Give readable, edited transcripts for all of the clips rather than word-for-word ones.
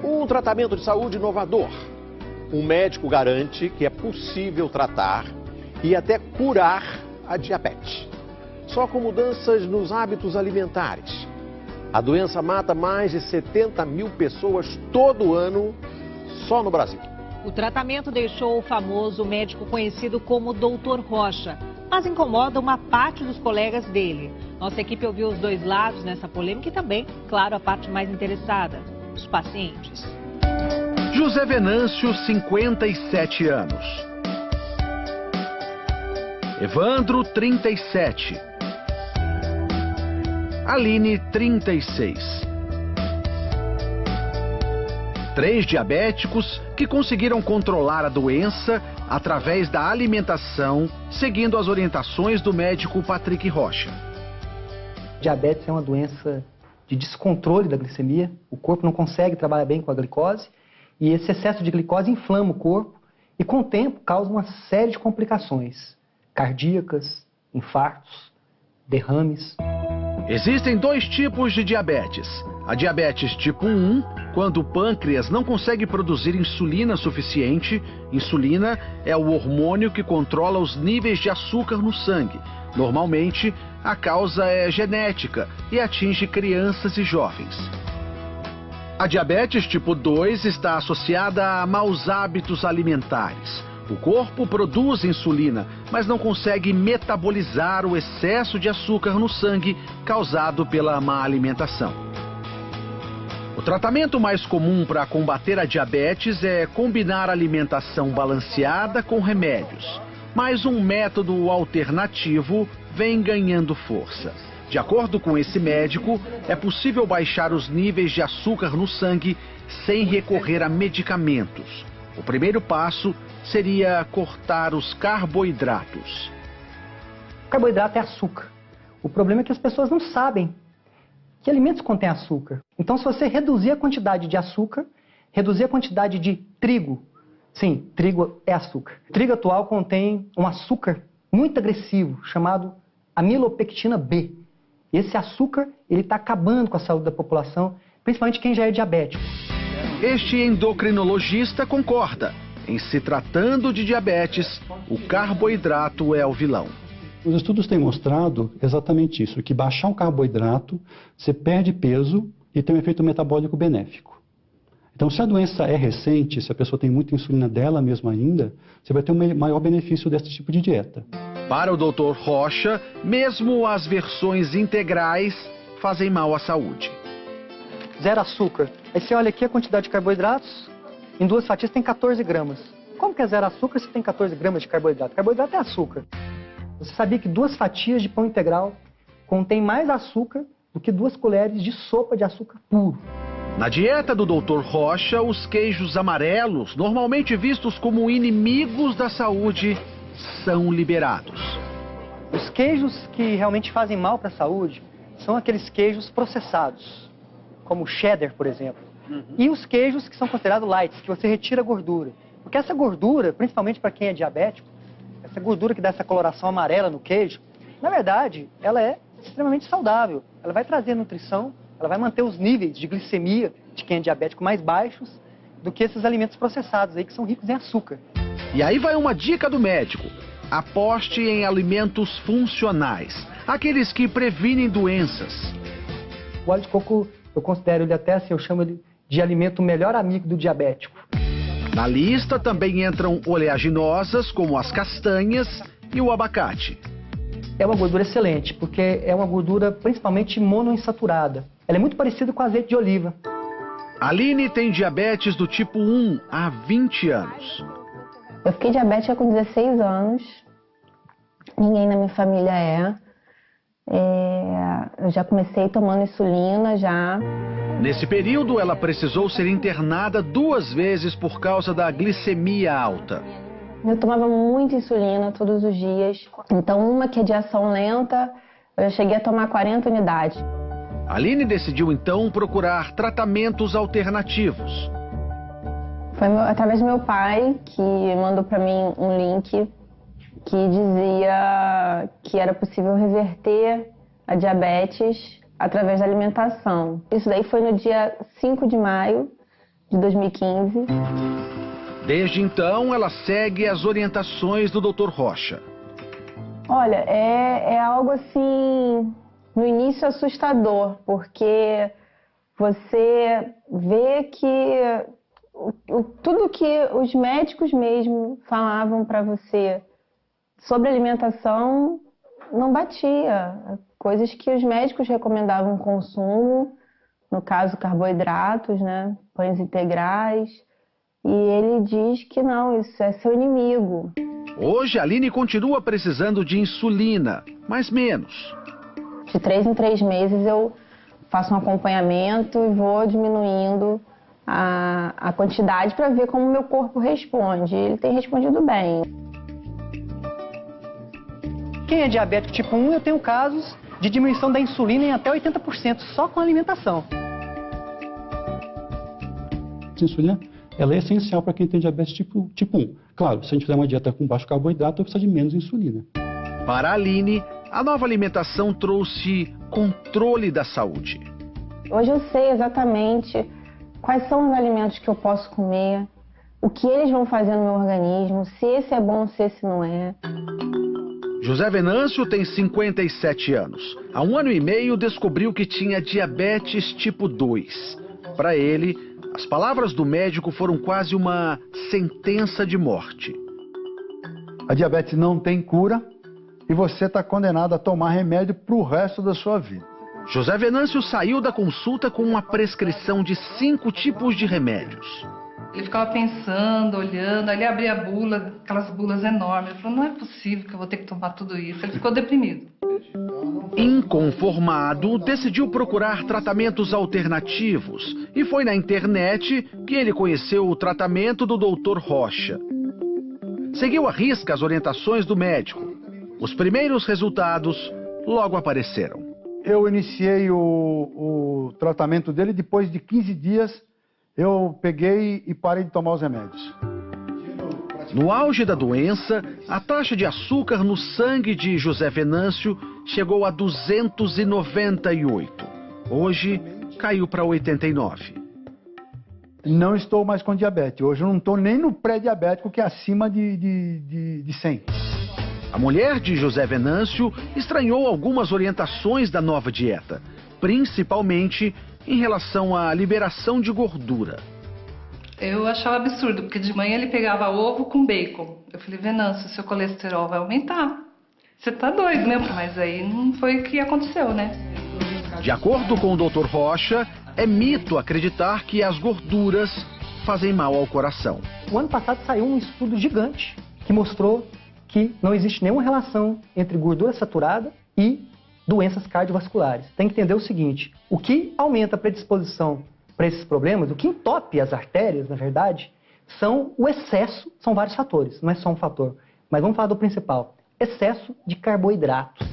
Um tratamento de saúde inovador. Um médico garante que é possível tratar e até curar a diabetes. Só com mudanças nos hábitos alimentares. A doença mata mais de 70 mil pessoas todo ano, só no Brasil. O tratamento deixou o famoso médico conhecido como Dr. Rocha, mas incomoda uma parte dos colegas dele. Nossa equipe ouviu os dois lados nessa polêmica e também, claro, a parte mais interessada, os pacientes. José Venâncio, 57 anos. Evandro, 37. Aline, 36. 3 diabéticos que conseguiram controlar a doença através da alimentação, seguindo as orientações do médico Patrick Rocha. Diabetes é uma doença de descontrole da glicemia. O corpo não consegue trabalhar bem com a glicose e esse excesso de glicose inflama o corpo e, com o tempo, causa uma série de complicações cardíacas, infartos, derrames. Existem 2 tipos de diabetes. A diabetes tipo 1, quando o pâncreas não consegue produzir insulina suficiente. Insulina é o hormônio que controla os níveis de açúcar no sangue. Normalmente, a causa é genética e atinge crianças e jovens. A diabetes tipo 2 está associada a maus hábitos alimentares. O corpo produz insulina, mas não consegue metabolizar o excesso de açúcar no sangue causado pela má alimentação. O tratamento mais comum para combater a diabetes é combinar alimentação balanceada com remédios. Mas um método alternativo vem ganhando força. De acordo com esse médico, é possível baixar os níveis de açúcar no sangue sem recorrer a medicamentos. O primeiro passo seria cortar os carboidratos. O carboidrato é açúcar. O problema é que as pessoas não sabem que alimentos contêm açúcar. Então, se você reduzir a quantidade de açúcar, reduzir a quantidade de trigo, sim, trigo é açúcar. O trigo atual contém um açúcar muito agressivo, chamado amilopectina B. Esse açúcar está acabando com a saúde da população, principalmente quem já é diabético. Este endocrinologista concorda. Em se tratando de diabetes, o carboidrato é o vilão. Os estudos têm mostrado exatamente isso, que baixar um carboidrato, você perde peso e tem um efeito metabólico benéfico. Então, se a doença é recente, se a pessoa tem muita insulina dela mesma ainda, você vai ter um maior benefício desse tipo de dieta. Para o Dr. Rocha, mesmo as versões integrais fazem mal à saúde. Zero açúcar. Aí você olha aqui a quantidade de carboidratos, em 2 fatias tem 14 gramas. Como que é zero açúcar se tem 14 gramas de carboidrato? Carboidrato é açúcar. Você sabia que 2 fatias de pão integral contém mais açúcar do que 2 colheres de sopa de açúcar puro? Na dieta do Dr. Rocha, os queijos amarelos, normalmente vistos como inimigos da saúde, são liberados. Os queijos que realmente fazem mal para a saúde são aqueles queijos processados, como o cheddar, por exemplo. E os queijos que são considerados lights, que você retira a gordura. Porque essa gordura, principalmente para quem é diabético, essa gordura que dá essa coloração amarela no queijo, na verdade, ela é extremamente saudável. Ela vai trazer nutrição, ela vai manter os níveis de glicemia de quem é diabético mais baixos do que esses alimentos processados aí que são ricos em açúcar. E aí vai uma dica do médico. Aposte em alimentos funcionais, aqueles que previnem doenças. O óleo de coco, eu considero ele até assim, eu chamo ele de alimento melhor amigo do diabético. Na lista também entram oleaginosas, como as castanhas e o abacate. É uma gordura excelente, porque é uma gordura principalmente monoinsaturada. Ela é muito parecida com azeite de oliva. Aline tem diabetes do tipo 1 há 20 anos. Eu fiquei diabética com 16 anos. Ninguém na minha família é. Eu já comecei tomando insulina já. Nesse período, ela precisou ser internada 2 vezes por causa da glicemia alta. Eu tomava muita insulina todos os dias. Então, uma que é de ação lenta, eu cheguei a tomar 40 unidades. Aline decidiu, então, procurar tratamentos alternativos. Foi através do meu pai que mandou para mim um link que dizia que era possível reverter a diabetes através da alimentação. Isso daí foi no dia 5 de maio de 2015. Desde então, ela segue as orientações do Dr. Rocha. Olha, é algo assim, no início assustador, porque você vê que tudo que os médicos mesmo falavam para você sobre alimentação não batia. Coisas que os médicos recomendavam consumo, no caso carboidratos, né, pães integrais, e ele diz que não, isso é seu inimigo. Hoje, a Aline continua precisando de insulina, mas menos. De 3 em 3 meses eu faço um acompanhamento e vou diminuindo a quantidade para ver como o meu corpo responde. Ele tem respondido bem. Quem é diabético tipo 1, eu tenho casos de diminuição da insulina em até 80%, só com a alimentação. A insulina, ela é essencial para quem tem diabetes tipo 1. Claro, se a gente fizer uma dieta com baixo carboidrato, precisa de menos insulina. Para a Aline, a nova alimentação trouxe controle da saúde. Hoje eu sei exatamente quais são os alimentos que eu posso comer, o que eles vão fazer no meu organismo, se esse é bom, se esse não é. José Venâncio tem 57 anos. Há 1 ano e meio descobriu que tinha diabetes tipo 2. Para ele, as palavras do médico foram quase uma sentença de morte. A diabetes não tem cura e você está condenado a tomar remédio para o resto da sua vida. José Venâncio saiu da consulta com uma prescrição de 5 tipos de remédios. Ele ficava pensando, olhando, aí ele abria a bula, aquelas bulas enormes. Ele falou, não é possível que eu vou ter que tomar tudo isso. Ele ficou deprimido. Inconformado, decidiu procurar tratamentos alternativos e foi na internet que ele conheceu o tratamento do Dr. Rocha. Seguiu à risca as orientações do médico. Os primeiros resultados logo apareceram. Eu iniciei o tratamento dele, depois de 15 dias eu peguei e parei de tomar os remédios. No auge da doença, a taxa de açúcar no sangue de José Venâncio chegou a 298. Hoje, caiu para 89. Não estou mais com diabetes. Hoje eu não estou nem no pré-diabético, que é acima de 100. A mulher de José Venâncio estranhou algumas orientações da nova dieta, principalmente em relação à liberação de gordura. Eu achava absurdo, porque de manhã ele pegava ovo com bacon. Eu falei, Venâncio, seu colesterol vai aumentar. Você tá doido, né? Mas aí não foi o que aconteceu, né? De acordo com o Dr. Rocha, é mito acreditar que as gorduras fazem mal ao coração. O ano passado saiu um estudo gigante que mostrou que não existe nenhuma relação entre gordura saturada e doenças cardiovasculares. Tem que entender o seguinte, o que aumenta a predisposição para esses problemas, o que entope as artérias, na verdade, são o excesso, são vários fatores, não é só um fator. Mas vamos falar do principal, excesso de carboidratos.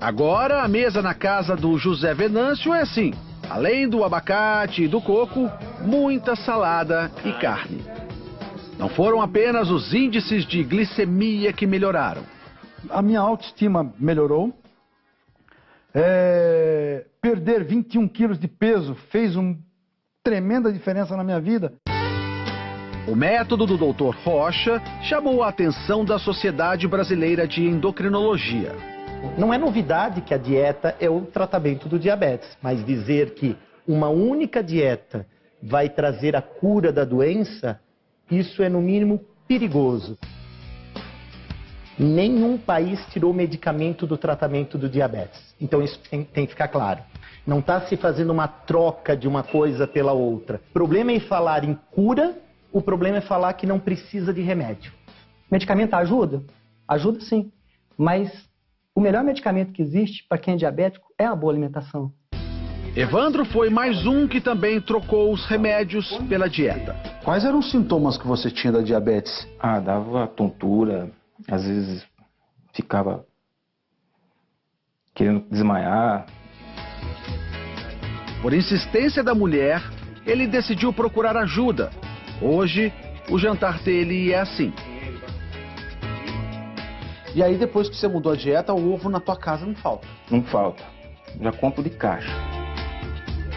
Agora, a mesa na casa do José Venâncio é assim, além do abacate e do coco, muita salada e carne. Não foram apenas os índices de glicemia que melhoraram. A minha autoestima melhorou. Perder 21 quilos de peso fez uma tremenda diferença na minha vida. O método do Dr. Rocha chamou a atenção da Sociedade Brasileira de Endocrinologia. Não é novidade que a dieta é o tratamento do diabetes, mas dizer que uma única dieta vai trazer a cura da doença, isso é no mínimo perigoso. Nenhum país tirou medicamento do tratamento do diabetes. Então isso tem que ficar claro. Não está se fazendo uma troca de uma coisa pela outra. O problema é falar em cura, o problema é falar que não precisa de remédio. Medicamento ajuda? Ajuda sim. Mas o melhor medicamento que existe para quem é diabético é a boa alimentação. Evandro foi mais um que também trocou os remédios pela dieta. Quais eram os sintomas que você tinha da diabetes? Dava tontura, às vezes ficava querendo desmaiar. Por insistência da mulher, ele decidiu procurar ajuda. Hoje, o jantar dele é assim. E aí, depois que você mudou a dieta, o ovo na tua casa não falta? Não falta. Já compro de caixa.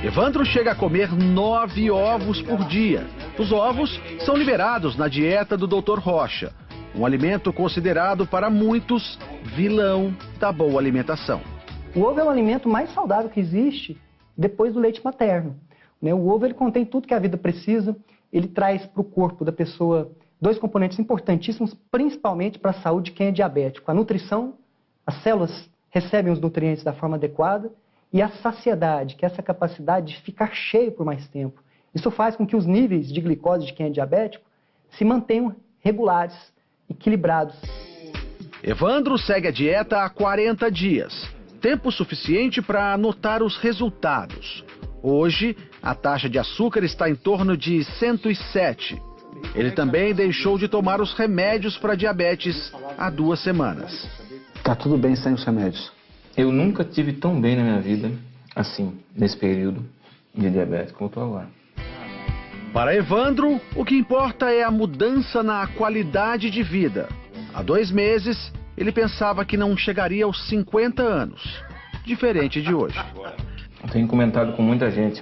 Evandro chega a comer 9 ovos por dia. Os ovos são liberados na dieta do Dr. Rocha, um alimento considerado para muitos vilão da boa alimentação. O ovo é o alimento mais saudável que existe depois do leite materno. O ovo ele contém tudo que a vida precisa, ele traz para o corpo da pessoa 2 componentes importantíssimos, principalmente para a saúde de quem é diabético. A nutrição, as células recebem os nutrientes da forma adequada, e a saciedade, que é essa capacidade de ficar cheio por mais tempo. Isso faz com que os níveis de glicose de quem é diabético se mantenham regulares, equilibrados. Evandro segue a dieta há 40 dias, tempo suficiente para anotar os resultados. Hoje, a taxa de açúcar está em torno de 107. Ele também deixou de tomar os remédios para diabetes há 2 semanas. Tá tudo bem sem os remédios? Eu nunca tive tão bem na minha vida, assim, nesse período de diabetes como eu estou agora. Para Evandro, o que importa é a mudança na qualidade de vida. Há 2 meses, ele pensava que não chegaria aos 50 anos, diferente de hoje. Eu tenho comentado com muita gente